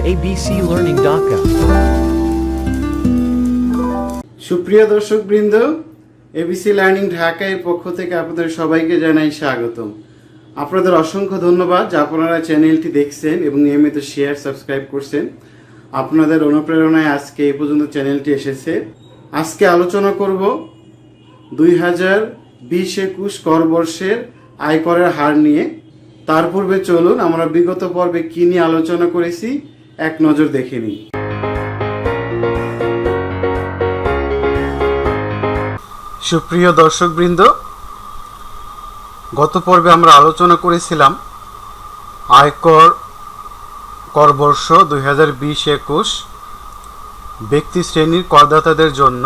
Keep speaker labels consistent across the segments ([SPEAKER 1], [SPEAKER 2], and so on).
[SPEAKER 1] abclearning.com.
[SPEAKER 2] সুপ্রিয় দর্শকবৃন্দ, ABC learning Dhaka এর পক্ষ থেকে আপনাদের সবাইকে জানাই স্বাগতম। আপনাদের অসংখ্য ধন্যবাদ যে আপনারা চ্যানেলটি দেখছেন এবং নিয়মিত শেয়ার সাবস্ক্রাইব করছেন। আপনাদের অনুপ্রেরণায় আজকে এই পর্যন্ত চ্যানেলটি এসেছে। আজকে আলোচনা করব 2020-21 করবর্ষের আয়করের হার নিয়ে। তার পূর্বে চলুন আমরা বিগত পর্বে কি নিয়ে আলোচনা করেছি এক নজর দেখে নিই। সুপ্রিয় দর্শকবৃন্দ, গত পর্বে আমরা আলোচনা করেছিলাম আয়কর করবর্ষ 2020-21 ব্যক্তি শ্রেণীর করদাতাদের জন্য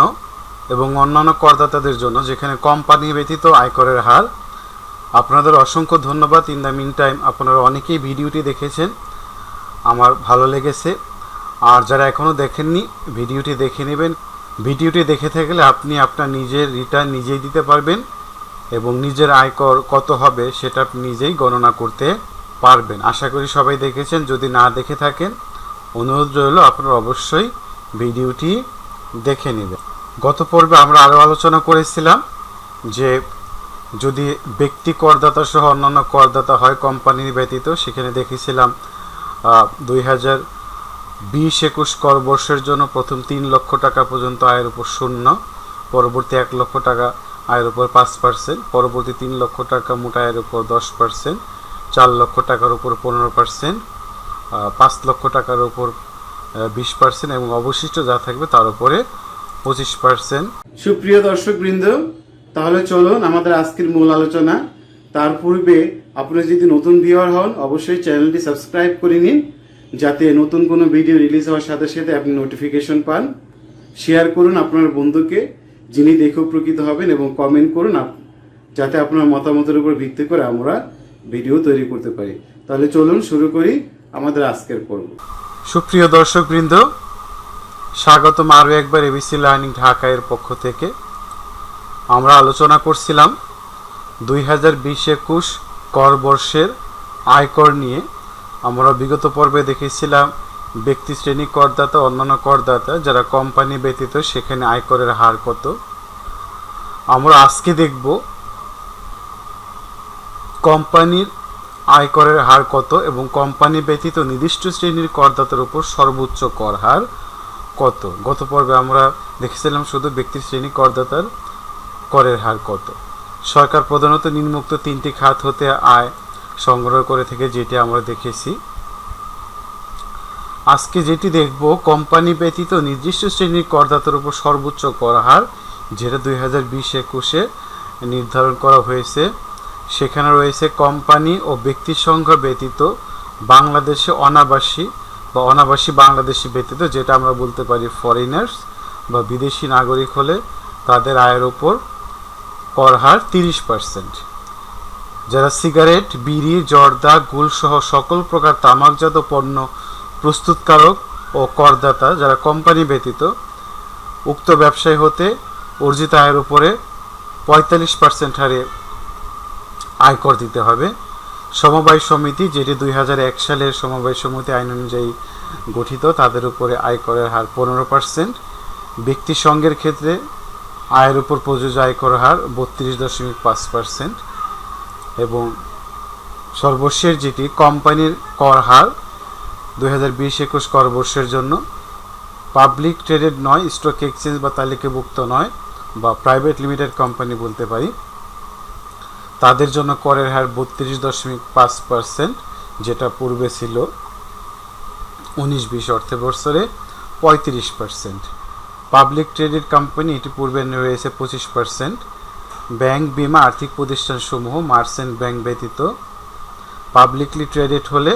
[SPEAKER 2] এবং অন্যান্য করদাতাদের জন্য, যেখানে কোম্পানি ব্যতীত আয়করের হার। আপনাদের অসংখ্য ধন্যবাদ। ইন দ্য মিন টাইম আপনারা অনেকেই ভিডিওটি দেখেছেন, আমার ভালো লেগেছে। আর যারা এখনও দেখেননি ভিডিওটি দেখে নেবেন। ভিডিওটি দেখে থাকলে আপনি আপনার নিজের রিটার্ন নিজেই দিতে পারবেন এবং নিজের আয়কর কত হবে সেটা আপনি নিজেই গণনা করতে পারবেন। আশা করি সবাই দেখেছেন। যদি না দেখে থাকেন, অনুরোধ রইল আপনারা অবশ্যই ভিডিওটি দেখে নেবেন। গত পর্বে আমরা আরও আলোচনা করেছিলাম যে যদি ব্যক্তি করদাতা সহ অন্যান্য করদাতা হয় কোম্পানি ব্যতীত, সেখানে দেখেছিলাম 2020-21 করবর্ষের জন্য প্রথম 3 লক্ষ টাকা পর্যন্ত আয়ের উপর 0, পরবর্তী 1 লক্ষ টাকা আয়ের উপর 5%, পরবর্তী 3 লক্ষ টাকা মোট আয়ের উপর 10%, 4 লক্ষ টাকার উপর 15%, 5 লক্ষ টাকার উপর 20% এবং অবশিষ্ট যা থাকবে তার উপরে 25%। সুপ্রিয় দর্শকবৃন্দ, তাহলে চলুন আমাদের আজকের মূল আলোচনা। তার পূর্বে আপনি যদি নতুন ভিউয়ার হন, অবশ্যই চ্যানেলটি সাবস্ক্রাইব করে নিন, যাতে নতুন কোনো ভিডিও রিলিজ হওয়ার সাথে সাথে আপনি নোটিফিকেশন পান। শেয়ার করুন আপনার বন্ধুকে, যিনি দেখে উপকৃত হবেন, এবং কমেন্ট করুন যাতে আপনার মতামতের উপর ভিত্তি করে আমরা ভিডিও তৈরি করতে পারি। তাহলে চলুন শুরু করি আমাদের আজকের পর্ব। সুপ্রিয় দর্শকবৃন্দ, স্বাগতম আরও একবার এবিসি লার্নিং ঢাকা এর পক্ষ থেকে। আমরা আলোচনা করছিলাম 2020-21 করবর্ষের আয়কর নিয়ে। আমরা বিগত পর্বে দেখেছিলাম ব্যক্তি শ্রেণী করদাতা, অন্যান্য করদাতা যারা কোম্পানি ব্যতীত, সেখানে আয়করের হার কত। আমরা আজকে দেখব কোম্পানির আয়করের হার কত এবং কোম্পানি ব্যতীত নির্দিষ্ট শ্রেণীর করদাতার উপর সর্বোচ্চ কর হার কত। গত পর্বে আমরা দেখেছিলাম শুধু ব্যক্তি শ্রেণী করদাতার করের হার কত। সরকার প্রধানত নিম্নোক্ত 3টি খাত হতে আয় সংগ্রহ করে থেকে, যেটি আমরা দেখেছি। আজকে যেটি দেখব কোম্পানি ব্যতীত নির্দিষ্ট শ্রেণীর করদাতার উপর সর্বোচ্চ কর হার, যেটা 2020-21-এ নির্ধারণ করা হয়েছে। সেখানে রয়েছে কোম্পানি ও ব্যক্তি সংঘ ব্যতীত বাংলাদেশে অনাবাসী বা অনাবাসী বাংলাদেশি ব্যতীত, যেটা আমরা বলতে পারি ফরেনার্স বা বিদেশি নাগরিক হলে তাদের আয়ের উপর কর হার 30%। যারা সিগারেট, বিড়ি, জর্দা, গুল সহ সকল প্রকার তামাকজাত পণ্য প্রস্তুতকারক ও করদাতা যারা কোম্পানি ব্যতীত, উক্ত ব্যবসায় হতে অর্জিত আয়ের উপরে 45% হারে আয়কর দিতে হবে। সমবায় সমিতি, যেটি 2001 সালের সমবায় সমিতি আইন অনুযায়ী গঠিত, তাদের উপরে আয়করের হার 15%। ব্যক্তি সংঘের ক্ষেত্রে আয়ের উপর প্রযোজ্য আয়কর হার 32.5%। এবং সর্বশেষ যেটি কোম্পানির কর হার 2020-21 করবর্ষের জন্য, পাবলিক ট্রেডেড নয়, স্টক এক্সচেঞ্জ বা তালিকাভুক্ত নয় বা প্রাইভেট লিমিটেড কোম্পানি বলতে পারি, তাদের জন্য করের হার 32.5%, যেটা পূর্বে ছিল 19-20 অর্থবর্ষে 35%। পাবলিক ট্রেডেড কোম্পানি, এটি পূর্বে রয়েছে 25%। ব্যাংক, বিমা, আর্থিক প্রতিষ্ঠানসমূহ, মার্চেন্ট ব্যাংক ব্যতীত পাবলিকলি ট্রেডেড হলে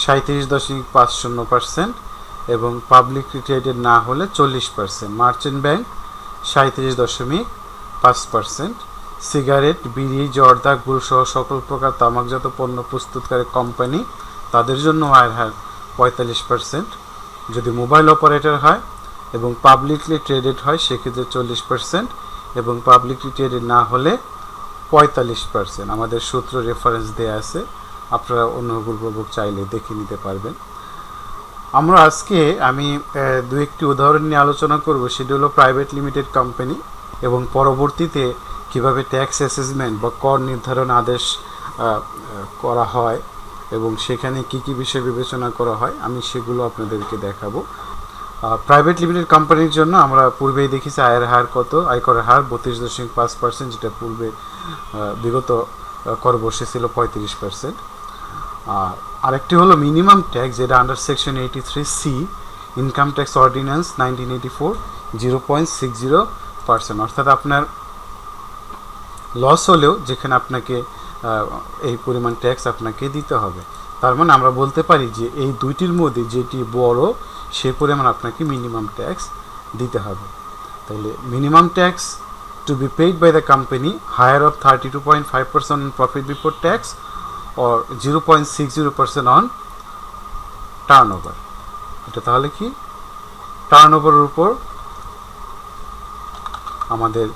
[SPEAKER 2] 37.50% এবং পাবলিকলি ট্রেডেড না হলে 40%। Merchant bank 37.5%। সিগারেট, বিড়ি, জর্দা, গুল সহ সকল প্রকার তামাকজাত পণ্য প্রস্তুতকারী কোম্পানি, তাদের জন্য আয়ের হার 45%। যদি মোবাইল অপারেটর হয় এবং পাবলিকলি ট্রেডেড হয় সেক্ষেত্রে 40% এবং পাবলিকলি ট্রেডেড না হলে 45%। আমাদের সূত্র রেফারেন্স দেয়া আছে, আপনারা অনুগ্রহপূর্বক চাইলে দেখে নিতে পারবেন। আমরা আজকে আমি দু একটি উদাহরণ নিয়ে আলোচনা করব, সেটি হলো প্রাইভেট লিমিটেড কোম্পানি এবং পরবর্তীতে কিভাবে ট্যাক্স অ্যাসেসমেন্ট বা কর নির্ধারণ আদেশ করা হয় এবং সেখানে কি কি বিষয় বিবেচনা করা হয় আমি সেগুলো আপনাদেরকে দেখাবো। প্রাইভেট লিমিটেড কোম্পানির জন্য আমরা পূর্বেই দেখেছি আয়ের হার কত, আয়করের হার 32.5%, যেটা পূর্বে বিগত কর বর্ষে ছিল 35%। আর আরেকটি হলো মিনিমাম ট্যাক্স, যেটা under section 83C income tax ordinance 1984, 0.60%, অর্থাৎ আপনার লস হলেও যেখানে আপনাকে এই পরিমাণ ট্যাক্স আপনাকে দিতে হবে। তার মানে আমরা বলতে পারি যে এই দুইটির মধ্যে যেটি বড় সে পরিমাণ আপনাকে মিনিমাম ট্যাক্স দিতে হবে। তাহলে minimum tax to be paid by the company higher of 32.5% on profit before tax or 0.60% on turnover. এটা তাহলে কি টার্নওভারের উপর আমাদের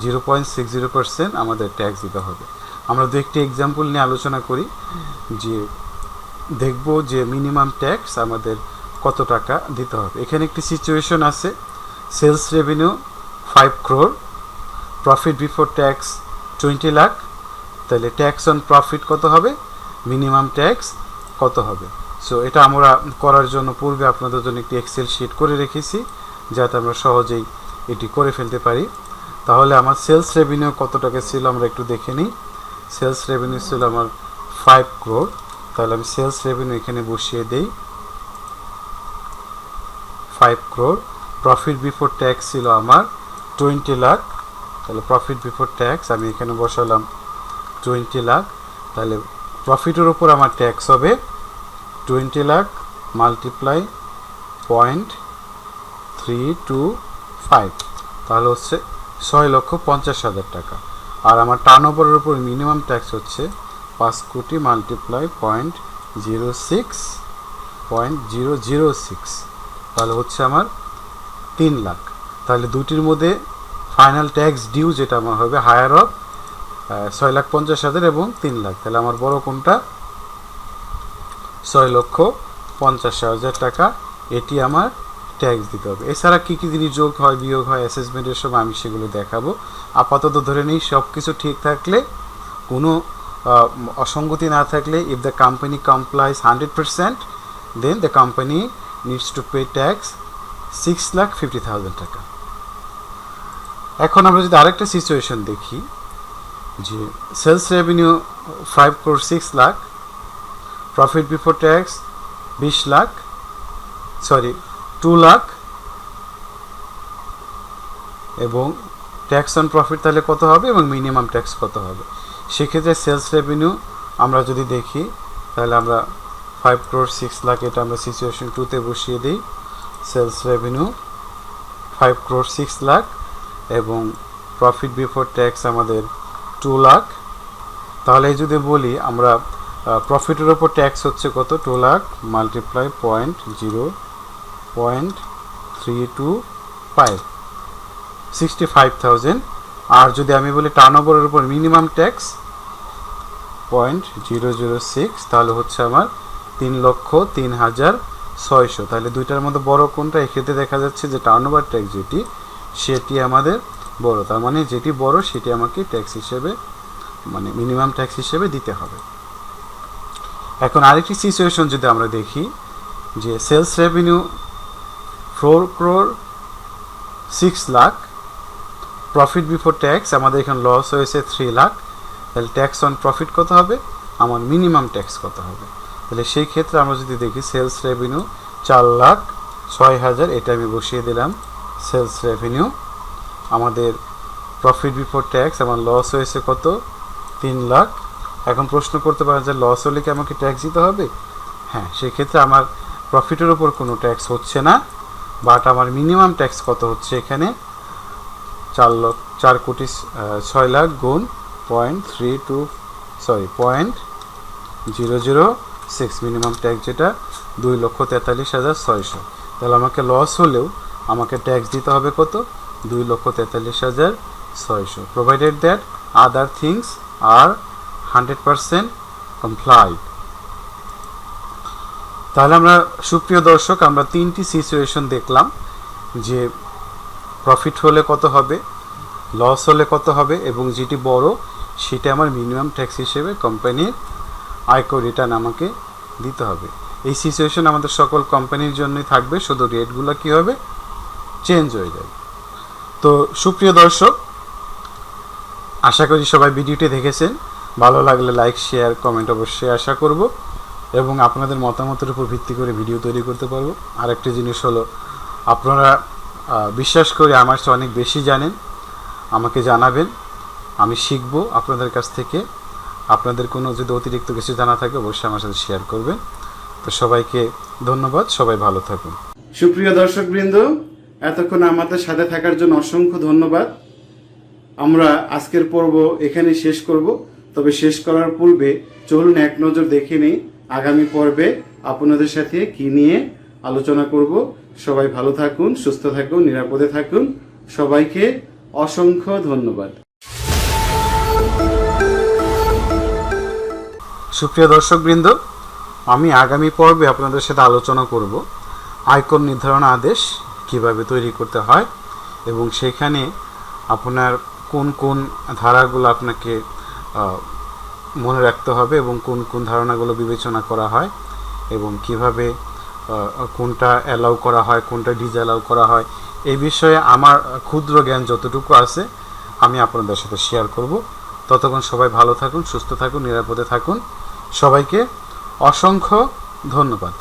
[SPEAKER 2] 0.60% আমাদের ট্যাক্স দিতে হবে। আমরা দু একটি এক্সাম্পল নিয়ে আলোচনা করি, যে দেখব যে মিনিমাম ট্যাক্স আমাদের কত টাকা দিতে হবে। এখানে একটি সিচুয়েশন আছে, sales revenue 5 crore, profit before tax 20 lakh, তাহলে ট্যাক্স অন প্রফিট কত হবে, মিনিমাম ট্যাক্স কত হবে। সো এটা আমরা করার জন্য পূর্বে আপনাদের জন্য একটি এক্সেল শিট করে রেখেছি, যাতে আমরা সহজেই এটি করে ফেলতে পারি। তাহলে আমার সেলস রেভিনিউ কত টাকা ছিল আমরা একটু দেখে নিই। সেলস রেভিনিউ ছিল আমার 5 crore, তাহলে আমি সেলস রেভিনিউ এখানে বসিয়ে দেই 5 crore। প্রফিট বিফোর ট্যাক্স ছিল আমার 20 লাখ, তাহলে প্রফিট বিফোর ট্যাক্স আমি এখানে বসালাম 20 লাখ। তাহলে প্রফিটের উপর আমার ট্যাক্স হবে 20 লাখ মাল্টিপ্লাই 0.325, তাহলে হচ্ছে 6,50,000 টাকা। আর আমার টার্নওভারের উপর মিনিমাম ট্যাক্স হচ্ছে 5 কোটি মাল্টিপ্লাই 0.006, তাহলে হচ্ছে আমার 3 লাখ। তাহলে দুটির মধ্যে ফাইনাল ট্যাক্স ডিউ যেটা আমার হবে হায়ার অফ 6,50,000 এবং 3 লাখ, তাহলে আমার বড় কোনটা, 6,50,000 টাকা, এটি আমার ট্যাক্স দিতে হবে। এছাড়া কী কী জিনিস যোগ হয় বিয়োগ হয় অ্যাসেসমেন্টের সময় আমি সেগুলো দেখাবো। আপাতত ধরে নিই সব কিছু ঠিক থাকলে, কোনো অসঙ্গতি না থাকলে, if the company complies 100%, then the company needs to pay tax 6,50,000 টাকা। এখন আমরা যদি আরেকটা সিচুয়েশন দেখি, যে sales revenue 5 crore 6 lakh, profit before tax 2 lakh, এবং ট্যাক্স অন প্রফিট তাহলে কত হবে এবং মিনিমাম ট্যাক্স কত হবে। সেক্ষেত্রে সেলস রেভিনিউ আমরা যদি দেখি, তাহলে আমরা 5 crore 6 লাখ এটা আমরা সিচুয়েশন 2তে বসিয়ে দিই। সেলস রেভিনিউ 5 crore 6 লাখ এবং প্রফিট বিফোর ট্যাক্স আমাদের 2 লাখ। তাহলে যদি বলি আমরা প্রফিটের ওপর ট্যাক্স হচ্ছে কত, 2 লাখ মাল্টিপ্লাই 0.325, 65,000। আর যদি আমি বলি টার্নওভারের উপর মিনিমাম ট্যাক্স 0.006, তাহলে হচ্ছে আমার 3,03,600। তাহলে দুইটার মধ্যে বড় কোনটা, এক্ষেত্রে দেখা যাচ্ছে যে টার্নওভার ট্যাক্স যেটি সেটি আমাদের বড়, তার মানে যেটি বড় সেটি আমাকে ট্যাক্স হিসেবে মানে মিনিমাম ট্যাক্স হিসেবে দিতে হবে। এখন আরেকটি সিচুয়েশন যদি আমরা দেখি, যে sales revenue 4 crore 6 lakh, profit before tax আমাদের এখানে লস হয়েছে 3 লাখ, তাহলে ট্যাক্স অন প্রফিট কত হবে, আমার মিনিমাম ট্যাক্স কত হবে। তাহলে সেই ক্ষেত্রে আমরা যদি দেখি সেলস রেভিনিউ 4,06,000, এটা আমি বসিয়ে দিলাম সেলস রেভিনিউ। আমাদের প্রফিট বিফোর ট্যাক্স আমার লস হয়েছে কত, 3 লাখ। এখন প্রশ্ন করতে পারেন যে লস হলে কি আমাকে ট্যাক্স দিতে হবে। হ্যাঁ, সেক্ষেত্রে আমার প্রফিটের ওপর কোনো ট্যাক্স হচ্ছে না, বাট আমার মিনিমাম ট্যাক্স কত হচ্ছে এখানে 4 কোটি 6 লাখ গুণ 0.006, মিনিমাম ট্যাক্স যেটা 2,43,600। তাহলে আমাকে লস হলেও আমাকে ট্যাক্স দিতে হবে কত, 2,43,600, provided that other things are 100% complied. তাহলে আমরা সুপ্রিয় দর্শক আমরা 3টি সিচুয়েশন দেখলাম যে প্রফিট হলে কত হবে, লস হলে কত হবে, এবং যেটি বড় সেটা আমার মিনিমাম ট্যাক্স হিসেবে কোম্পানির আয়কর রিটার্ন আমাকে দিতে হবে। এই সিচুয়েশন আমাদের সকল কোম্পানির জন্যই থাকবে, শুধু রেটগুলো কী হবে, চেঞ্জ হয়ে যাবে। তো সুপ্রিয় দর্শক, আশা করি সবাই ভিডিওটি দেখেছেন। ভালো লাগলে লাইক, শেয়ার, কমেন্ট অবশ্যই আশা করব, এবং আপনাদের মতামতের উপর ভিত্তি করে ভিডিও তৈরি করতে পারবো। আরেকটি জিনিস হলো, আপনারা বিশ্বাস করি আমার চেয়ে অনেক বেশি জানেন, আমাকে জানাবেন, আমি শিখব আপনাদের কাছ থেকে। আপনাদের কোনো যদি অতিরিক্ত কিছু জানা থাকে অবশ্যই আমার সাথে শেয়ার করবেন। তো সবাইকে ধন্যবাদ, সবাই ভালো থাকুন। সুপ্রিয় দর্শকবৃন্দ, এতক্ষণ আমাদের সাথে থাকার জন্য অসংখ্য ধন্যবাদ। আমরা আজকের পর্ব এখানে শেষ করব, তবে শেষ করার পূর্বে চলুন এক নজর দেখে নেই আগামী পর্বে আপনাদের সাথে কি নিয়ে আলোচনা করব। সবাই ভালো থাকুন, সুস্থ থাকুন, নিরাপদে থাকুন। সবাইকে অসংখ্য ধন্যবাদ। সুপ্রিয় দর্শকবৃন্দ, আমি আগামী পর্বে আপনাদের সাথে আলোচনা করব আয়কর নির্ধারণ আদেশ কিভাবে তৈরি করতে হয়, এবং সেখানে আপনার কোন কোন ধারাগুলো আপনাকে মনে রাখতে হবে এবং কোন কোন ধারণাগুলো বিবেচনা করা হয়, এবং কিভাবে কোনটা অ্যালাউ করা হয়, কোনটা ডিসঅ্যালাউ করা হয়, এই বিষয়ে আমার ক্ষুদ্র জ্ঞান যতটুকু আছে আমি আপনাদের সাথে শেয়ার করব। ততক্ষণ সবাই ভালো থাকুন, সুস্থ থাকুন, নিরাপদে থাকুন। সবাইকে অসংখ্য ধন্যবাদ।